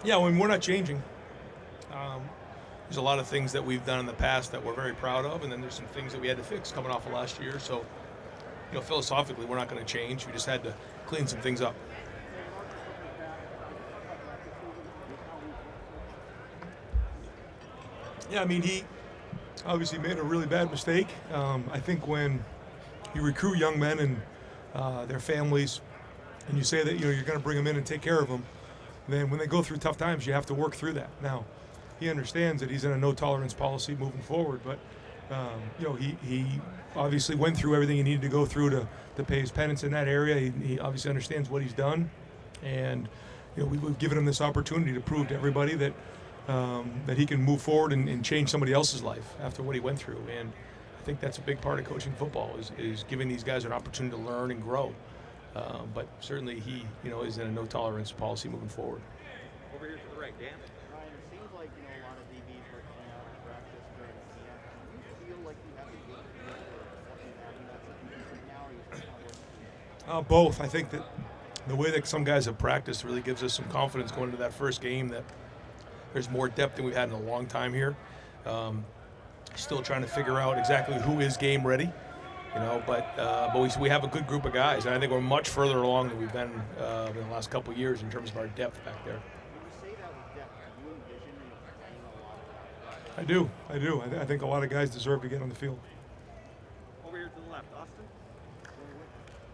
Yeah, I mean, we're not changing. Um, there's a lot of things that we've done in the past that we're very proud of, and then there's some things that we had to fix coming off of last year. So, philosophically, we're not going to change. We just had to clean some things up. Yeah, I mean, he obviously made a really bad mistake. I think when you recruit young men and their families, and you say that you're going to bring them in and take care of them, then when they go through tough times, you have to work through that. Now, he understands that he's in a no tolerance policy moving forward, but he obviously went through everything he needed to go through to pay his penance in that area. He obviously understands what he's done, and we've given him this opportunity to prove to everybody that that he can move forward and change somebody else's life after what he went through. And I think that's a big part of coaching football is giving these guys an opportunity to learn and grow. But certainly he is in a no tolerance policy moving forward. Over here to the right, Dan. Ryan, it seems like a lot of DBs were coming out of practice during the camp. Do you feel like you have the game for having that situation now, or you just kind of working? Both. I think that the way that some guys have practiced really gives us some confidence going into that first game that there's more depth than we've had in a long time here. Still trying to figure out exactly who is game ready, but we have a good group of guys, and I think we're much further along than we've been in the last couple of years in terms of our depth back there. When you say that with depth, do you envision playing a lot of that? I do. I think a lot of guys deserve to get on the field. Over here to the left, Austin.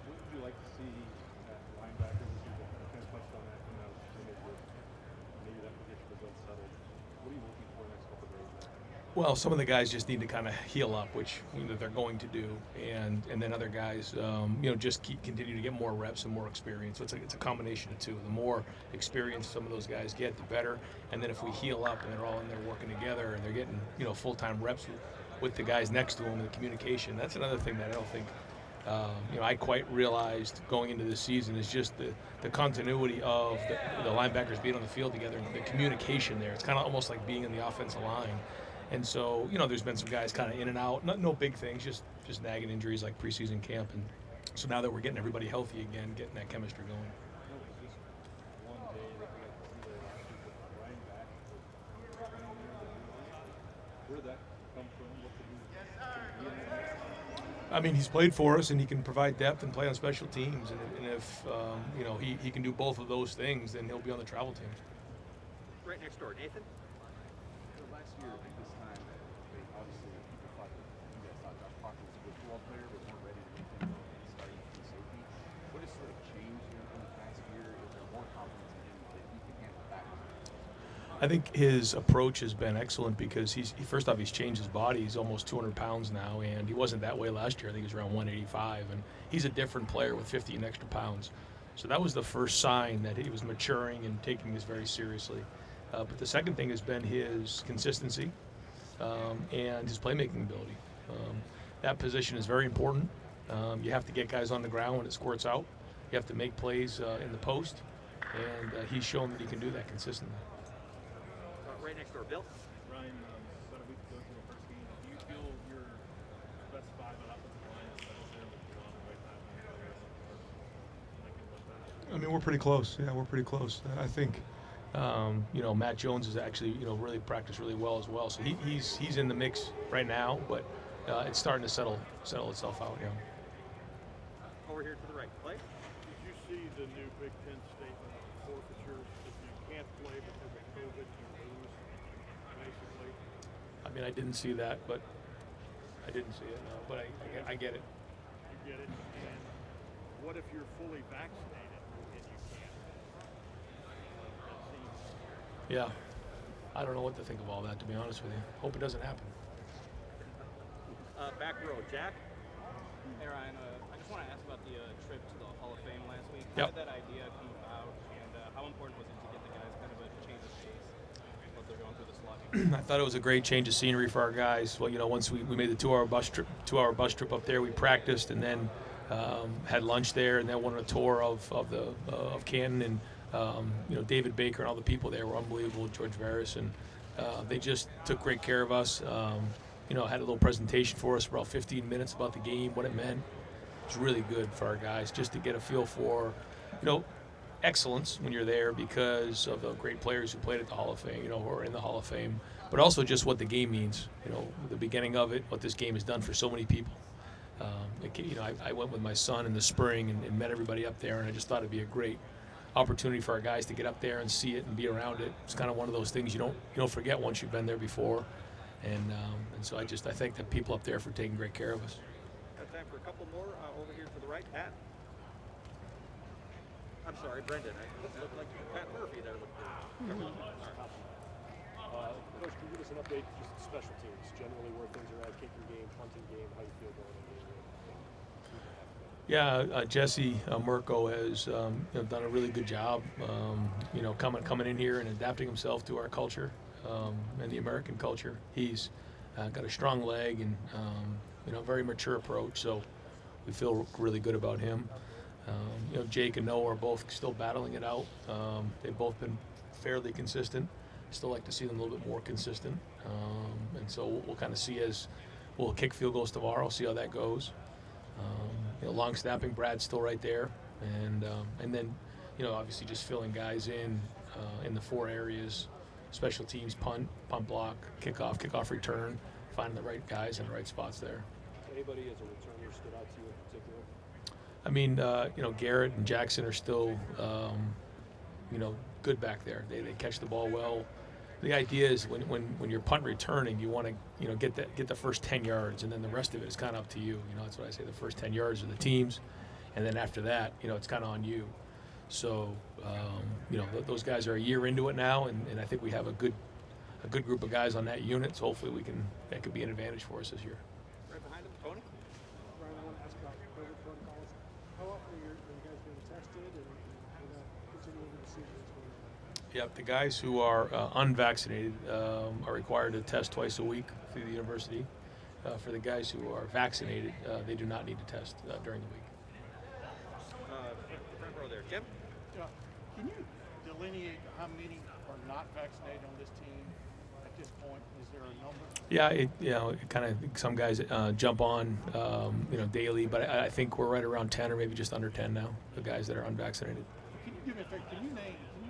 What would you like to see at linebacker this season? I kind of touched on that coming out of scrimmage with maybe that will get you the dust settled. What are you looking for next couple of days? Well, some of the guys just need to kind of heal up, which they're going to do, and then other guys, just continue to get more reps and more experience. So it's a combination of two. The more experience some of those guys get, the better. And then if we heal up and they're all in there working together and they're getting full-time reps with the guys next to them and the communication, that's another thing that I don't think I quite realized going into this season is just the continuity of the linebackers being on the field together and the communication there. It's kind of almost like being in the offensive line. And so, there's been some guys kind of in and out, no big things, just nagging injuries like preseason camp. And so now that we're getting everybody healthy again, getting that chemistry going. One day that we got to see there last week with Ryan back. Where did that come from? What could he be in there? I mean, he's played for us, and he can provide depth and play on special teams. And if he can do both of those things, then he'll be on the travel team. Right next door, Nathan. Last year at this time, obviously people thought that you guys thought Josh Proctor was a good football player, but weren't ready to make him starting free safety. What has sort of changed in the past year? Is there more confidence in him that he can handle that? I think his approach has been excellent because first off, he's changed his body. He's almost 200 pounds now, and he wasn't that way last year. I think he was around 185, and he's a different player with 15 extra pounds. So that was the first sign that he was maturing and taking this very seriously. But the second thing has been his consistency and his playmaking ability. That position is very important. You have to get guys on the ground when it squirts out. You have to make plays in the post, and he's shown that he can do that consistently. Right next door, Bill. Ryan, about a week ago to the first game, do you feel your best five on offensive line is settled there with you on the right side and the rest of the I mean, we're pretty close. Yeah, we're pretty close. I think, Matt Jones is actually, really practiced really well as well. So he's in the mix right now, but it's starting to settle itself out. Yeah. Over here to the right, Clay. Did you see the new Big Ten statement on forfeitures? If you can't play because of COVID, you lose, basically? I mean, I didn't see that, but I didn't see it. No, but I get it. You get it? And what if you're fully vaccinated and you can't? That seems Yeah. I don't know what to think of all that, to be honest with you. Hope it doesn't happen. Back row, Jack. Hey Ryan, I just want to ask about the trip to the Hall of Fame last week. Yep. How did that idea come about, and how important was it to get the guys kind of a change of pace while they're going through the slog? I thought it was a great change of scenery for our guys. Well, once we made the 2-hour bus trip up there, we practiced and then had lunch there, and then went on a tour of Canton, and David Baker and all the people there were unbelievable. George Veras, and they just took great care of us. Had a little presentation for us for about 15 minutes about the game, what it meant. It was really good for our guys just to get a feel for, excellence when you're there because of the great players who played at the Hall of Fame, who are in the Hall of Fame, but also just what the game means. The beginning of it, what this game has done for so many people. I went with my son in the spring and met everybody up there, and I just thought it'd be a great opportunity for our guys to get up there and see it and be around it. It's kind of one of those things you don't forget once you've been there before, and so I thank the people up there for taking great care of us. Got time for a couple more. Over here to the right, Pat. I'm sorry, Brendan. I looked like Pat Murphy there. All right. Coach, can you give us an update, just special teams, generally where things are at, kicking game, punting game, how you feel going in the game? Yeah, Jesse Mirko has done a really good job, coming in here and adapting himself to our culture and the American culture. He's got a strong leg and very mature approach, so we feel really good about him. Jake and Noah are both still battling it out. They've both been fairly consistent. Still like to see them a little bit more consistent, and so we'll kind of see as we'll kick field goals tomorrow, see how that goes. Long snapping, Brad's still right there, and then obviously just filling guys in the 4 areas: special teams, punt block, kickoff return, finding the right guys in the right spots there. Anybody as a returner stood out to you in particular? I mean, Garrett and Jackson are still, good back there. They catch the ball well. The idea is when you're punt returning, you want to get the first 10 yards, and then the rest of it is kind of up to you. That's what I say. The first 10 yards are the teams, and then after that, it's kind of on you. So, those guys are a year into it now, and I think we have a good group of guys on that unit. So hopefully that could be an advantage for us this year. Right behind him, Tony. Brian, I want to ask about COVID protocols. How often are you guys being tested and continuing to see what's going on? Yep, the guys who are unvaccinated are required to test twice a week through the university. For the guys who are vaccinated, they do not need to test during the week. Front row there, Jim. Can you delineate how many are not vaccinated on this team at this point? Is there a number? Yeah, it kind of some guys jump on, daily, but I think we're right around 10 or maybe just under 10 now. The guys that are unvaccinated. Can you give me a favor? Can you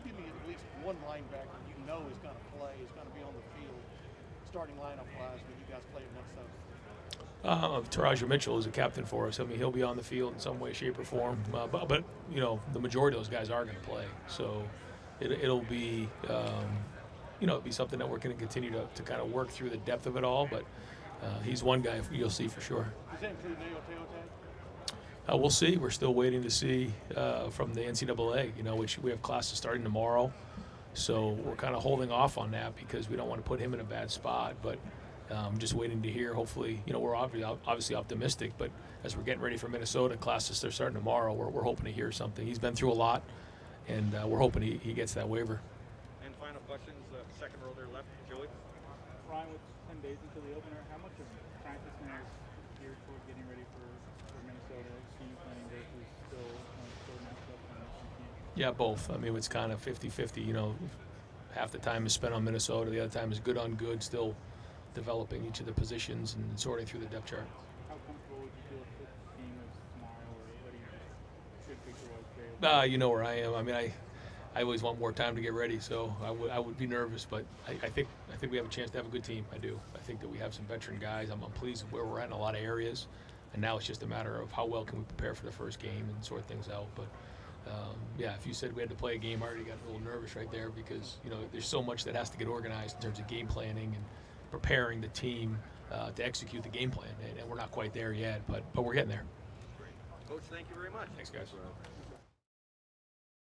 give me at least one linebacker is going to play, is going to be on the field, starting lineup wise when you guys play Minnesota? Taraja Mitchell is a captain for us. I mean, he'll be on the field in some way, shape, or form. But the majority of those guys are going to play. So it'll be, it'll be something that we're going to continue to kind of work through the depth of it all. But he's one guy you'll see for sure. Does that include Neo Teote? We'll see. We're still waiting to see from the NCAA, which we have classes starting tomorrow. So we're kind of holding off on that because we don't want to put him in a bad spot. But just waiting to hear. Hopefully, we're obviously optimistic. But as we're getting ready for Minnesota, classes they're starting tomorrow, we're hoping to hear something. He's been through a lot, and we're hoping he gets that waiver. And final questions, second row there left, Joey. Ryan, with 10 days until the opener, how much of practicing is geared toward getting ready for Minnesota team playing versus still matched up on team? Yeah, both. I mean, it's kind of 50-50. Half the time is spent on Minnesota, the other time is good on good, still developing each of the positions and sorting through the depth chart. How comfortable would you feel if the team was tomorrow, or what do you should picture-wise? You know where I am. I mean, I always want more time to get ready, so I would be nervous, but I think we have a chance to have a good team. I do. I think that we have some veteran guys. I'm pleased with where we're at in a lot of areas, and now it's just a matter of how well can we prepare for the first game and sort things out. But if you said we had to play a game, I already got a little nervous right there because there's so much that has to get organized in terms of game planning and preparing the team to execute the game plan, and we're not quite there yet, but we're getting there. Coach, thank you very much. Thanks, guys.